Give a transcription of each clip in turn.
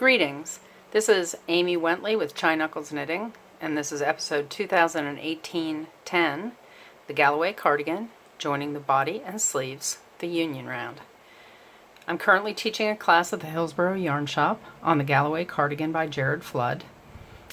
Greetings, this is Amy Wentley with Chai Knuckles Knitting, and this is episode 2018-10, the Galloway Cardigan, joining the body and sleeves, the Union Round. I'm currently teaching a class at the Hillsborough Yarn Shop on the Galloway Cardigan by Jared Flood,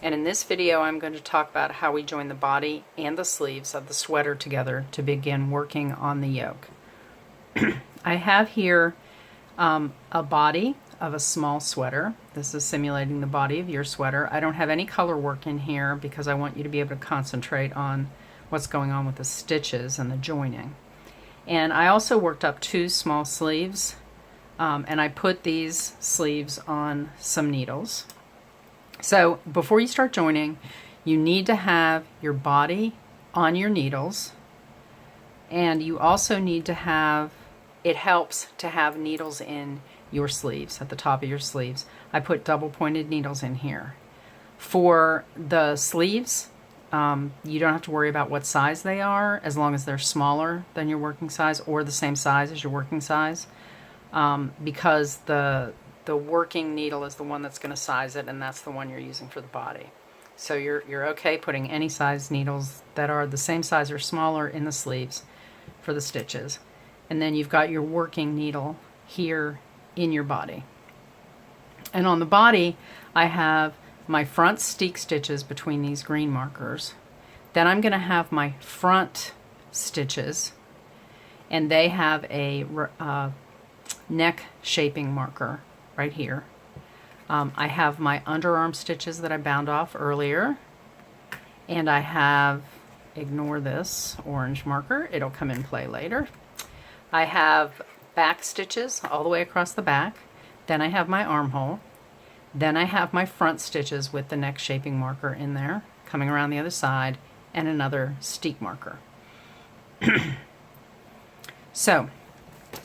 and in this video I'm going to talk about how we join the body and the sleeves of the sweater together to begin working on the yoke. I have here a body of a small sweater. This is simulating the body of your sweater. I don't have any color work in here because I want you to be able to concentrate on what's going on with the stitches and the joining. And I also worked up 2 small sleeves, and I put these sleeves on some needles. So before you start joining, you need to have your body on your needles, and you also need to have, it helps to have needles in your sleeves, at the top of your sleeves. I put double pointed needles in here. For the sleeves, you don't have to worry about what size they are as long as they're smaller than your working size or the same size as your working size, because the working needle is the one that's going to size it, and that's the one you're using for the body. So you're okay putting any size needles that are the same size or smaller in the sleeves for the stitches. And then you've got your working needle here in your body. And on the body, I have my front steek stitches between these green markers. Then I'm going to have my front stitches, and they have a neck shaping marker right here. I have my underarm stitches that I bound off earlier, and I have, ignore this orange marker, it'll come in play later. I have back stitches all the way across the back. Then I have my armhole. Then I have my front stitches with the neck shaping marker in there coming around the other side, and another steek marker. So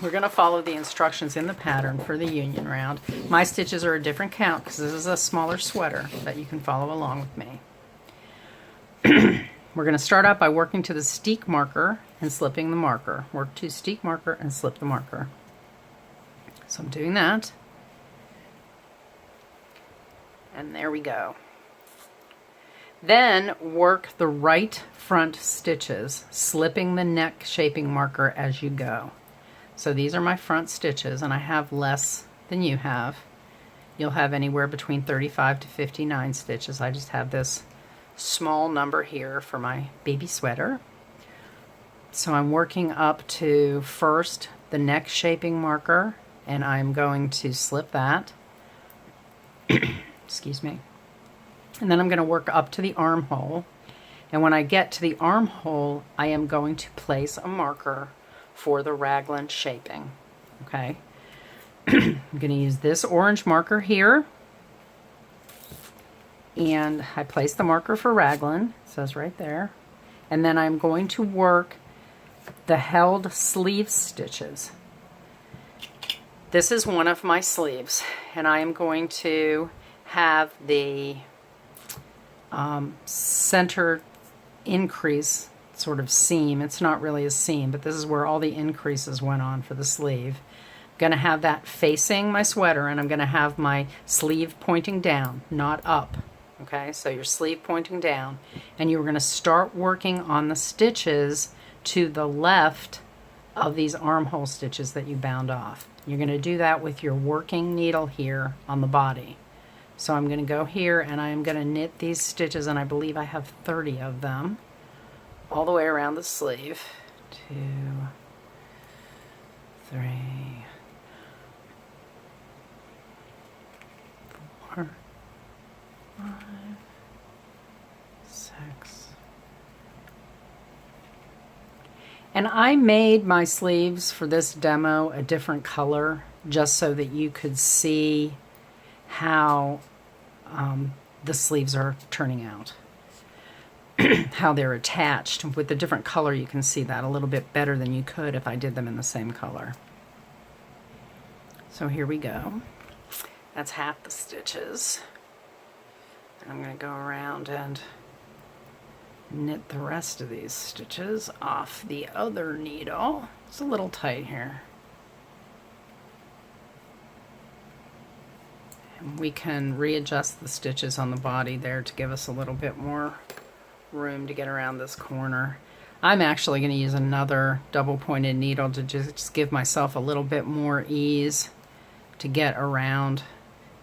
we're going to follow the instructions in the pattern for the Union Round. My stitches are a different count because this is a smaller sweater, but you can follow along with me. We're going to start out by working to the steek marker and slipping the marker. Work to steek marker and slip the marker. So I'm doing that. And there we go. Then work the right front stitches, slipping the neck shaping marker as you go. So these are my front stitches, and I have less than you have. You'll have anywhere between 35 to 59 stitches. I just have this small number here for my baby sweater. So I'm working up to first the neck shaping marker, and I'm going to slip that. Excuse me. And then I'm going to work up to the armhole, and when I get to the armhole, I am going to place a marker for the raglan shaping. Okay. I'm going to use this orange marker here, and I place the marker for raglan, it says right there, and then I'm going to work the held sleeve stitches. This is one of my sleeves, and I am going to have the center increase sort of seam. It's not really a seam, but this is where all the increases went on for the sleeve. I'm going to have that facing my sweater, and I'm going to have my sleeve pointing down, not up. Okay, so your sleeve pointing down, and you're going to start working on the stitches to the left of these armhole stitches that you bound off. You're going to do that with your working needle here on the body. So I'm going to go here, and I am going to knit these stitches, and I believe I have 30 of them all the way around the sleeve. 2, 3, 4, 5, 6. And I made my sleeves for this demo a different color just so that you could see how the sleeves are turning out, how they're attached. With the different color, you can see that a little bit better than you could if I did them in the same color. So here we go. That's half the stitches. And I'm going to go around and knit the rest of these stitches off the other needle. It's a little tight here. And we can readjust the stitches on the body there to give us a little bit more room to get around this corner. I'm actually going to use another double pointed needle to just give myself a little bit more ease to get around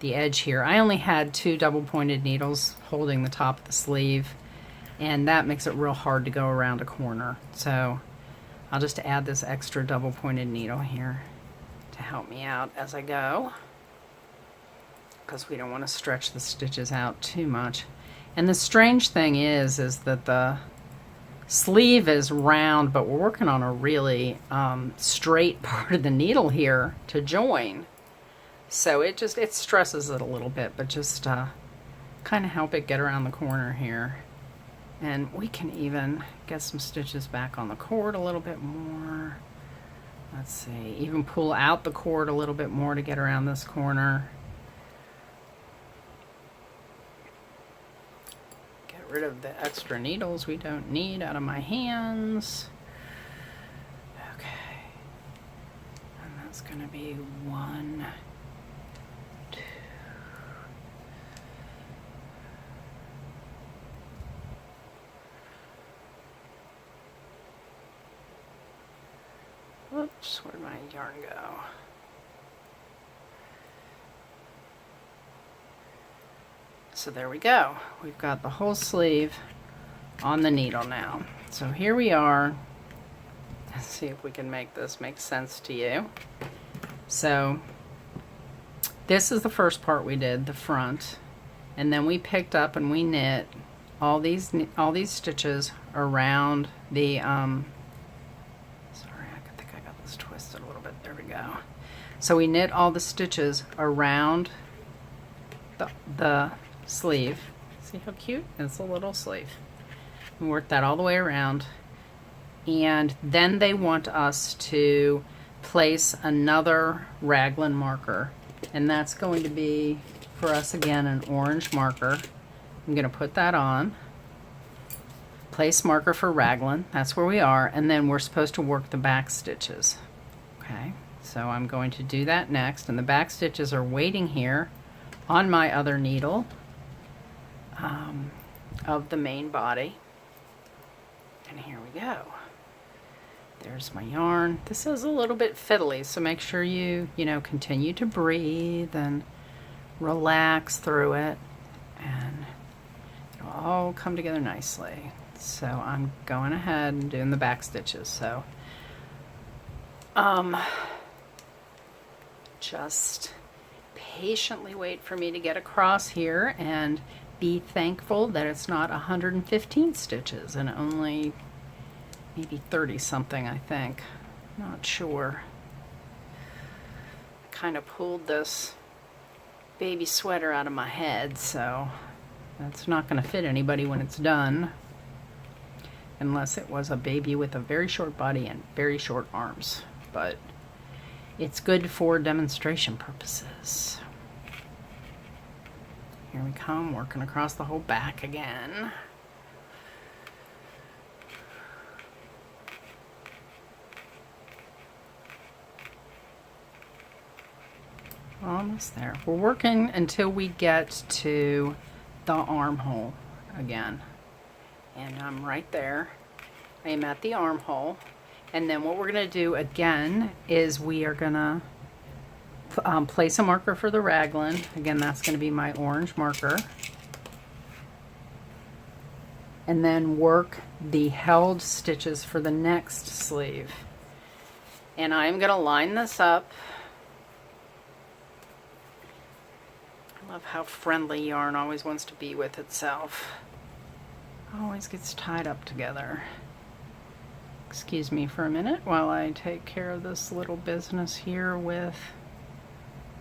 the edge here. I only had 2 double pointed needles holding the top of the sleeve, and that makes it real hard to go around a corner. So I'll just add this extra double pointed needle here to help me out as I go, because we don't want to stretch the stitches out too much. And the strange thing is that the sleeve is round, but we're working on a really straight part of the needle here to join. So it stresses it a little bit, but just kind of help it get around the corner here. And we can even get some stitches back on the cord a little bit more. Let's see, even pull out the cord a little bit more to get around this corner. Get rid of the extra needles we don't need out of my hands. Okay, and that's going to be 1, 2. Whoops, where'd my yarn go? So there we go. We've got the whole sleeve on the needle now. So here we are. Let's see if we can make this make sense to you. So this is the first part we did, the front, and then we picked up and we knit all these stitches around the twisted a little bit. There we go. So we knit all the stitches around the sleeve. See how cute? It's a little sleeve. We work that all the way around, and then they want us to place another raglan marker, and that's going to be for us again an orange marker. I'm going to put that on. Place marker for raglan, that's where we are, and then we're supposed to work the back stitches. Okay, so I'm going to do that next, and the back stitches are waiting here on my other needle of the main body. And here we go. There's my yarn. This is a little bit fiddly, so make sure you continue to breathe and relax through it, and it'll all come together nicely. So I'm going ahead and doing the back stitches. So just patiently wait for me to get across here, and be thankful that it's not 115 stitches and only maybe 30 something, I think. Not sure. I kind of pulled this baby sweater out of my head, so that's not going to fit anybody when it's done, unless it was a baby with a very short body and very short arms. But it's good for demonstration purposes. Here we come, working across the whole back again. Almost there. We're working until we get to the armhole again. And I'm right there. I am at the armhole. And then what we're going to do again is we are going to place a marker for the raglan. Again, that's going to be my orange marker. And then work the held stitches for the next sleeve. And I'm going to line this up. I love how friendly yarn always wants to be with itself. Always gets tied up together. Excuse me for a minute while I take care of this little business here with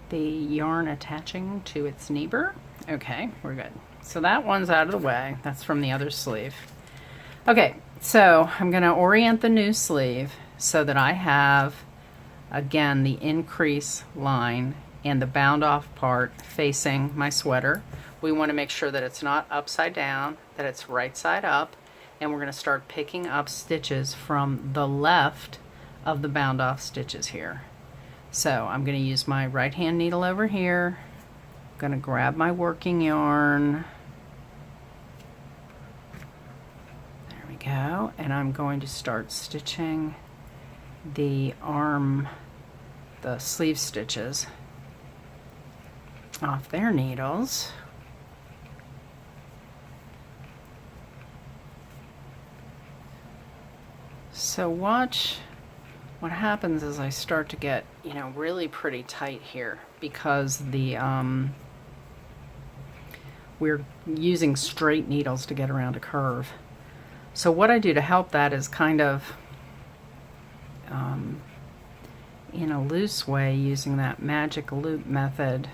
the yarn attaching to its neighbor. Okay, we're good. So that one's out of the way. That's from the other sleeve. Okay, so I'm going to orient the new sleeve so that I have, again, the increase line and the bound off part facing my sweater. We want to make sure that it's not upside down, that it's right side up, and we're going to start picking up stitches from the left of the bound off stitches here. So I'm going to use my right hand needle over here, going to grab my working yarn. There we go. And I'm going to start stitching the sleeve stitches off their needles. So watch what happens as I start to get, you know, really pretty tight here, because the we're using straight needles to get around a curve. So what I do to help that is kind of in a loose way, using that magic loop method,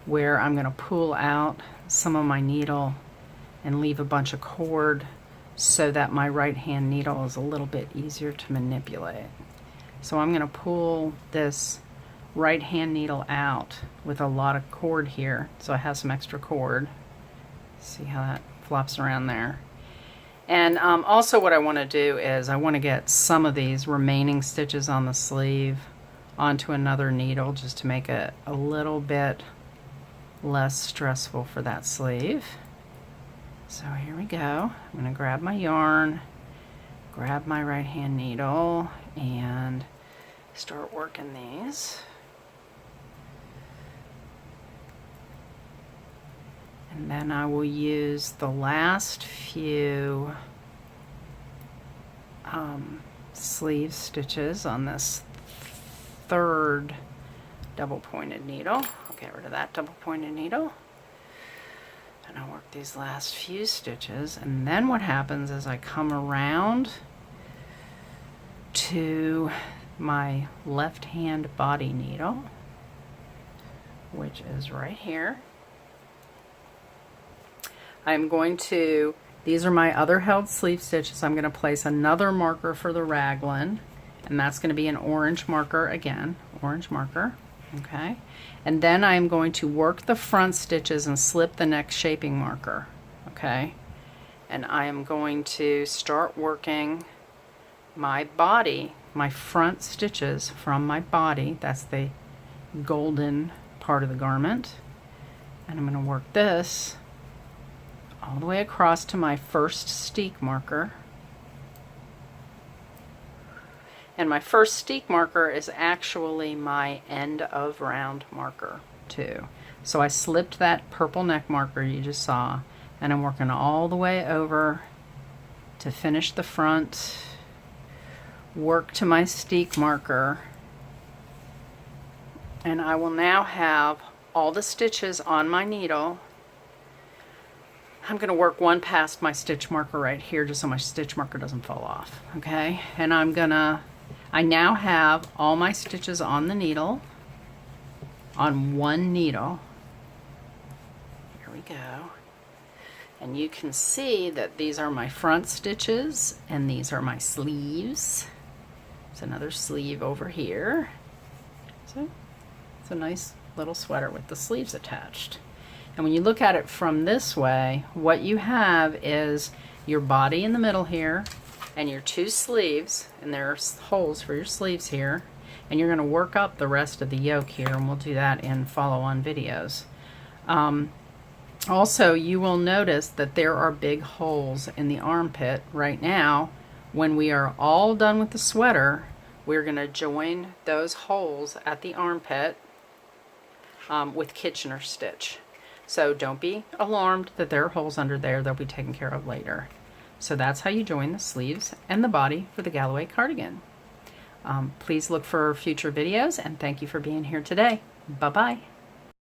where I'm going to pull out some of my needle and leave a bunch of cord so that my right hand needle is a little bit easier to manipulate. So I'm going to pull this right hand needle out with a lot of cord here, so I have some extra cord. See how that flops around there. And also what I want to do is I want to get some of these remaining stitches on the sleeve onto another needle, just to make it a little bit less stressful for that sleeve. So here we go. I'm going to grab my yarn, grab my right hand needle, and start working these. And then I will use the last few sleeve stitches on this third double pointed needle. I'll get rid of that double pointed needle. And I'll work these last few stitches. And then what happens is I come around to my left hand body needle, which is right here. I'm going to, these are my other held sleeve stitches. I'm going to place another marker for the raglan, and that's going to be an orange marker again, orange marker, okay? And then I'm going to work the front stitches and slip the next shaping marker, okay? And I am going to start working my body, my front stitches from my body. That's the golden part of the garment. And I'm going to work this all the way across to my first steek marker. And my first steek marker is actually my end of round marker too. So I slipped that purple neck marker you just saw, and I'm working all the way over to finish the front, work to my steek marker, and I will now have all the stitches on my needle. I'm going to work one past my stitch marker right here just so my stitch marker doesn't fall off, okay? And I now have all my stitches on the needle, on one needle. Here we go. And you can see that these are my front stitches and these are my sleeves. There's another sleeve over here. So it's a nice little sweater with the sleeves attached. And when you look at it from this way, what you have is your body in the middle here and your two sleeves, and there's holes for your sleeves here, and you're going to work up the rest of the yoke here, and we'll do that in follow-on videos. Also, you will notice that there are big holes in the armpit right now. When we are all done with the sweater, we're going to join those holes at the armpit with Kitchener stitch. So don't be alarmed that there are holes under there. They'll be taken care of later. So that's how you join the sleeves and the body for the Galloway cardigan. Please look for future videos, and thank you for being here today. Bye-bye.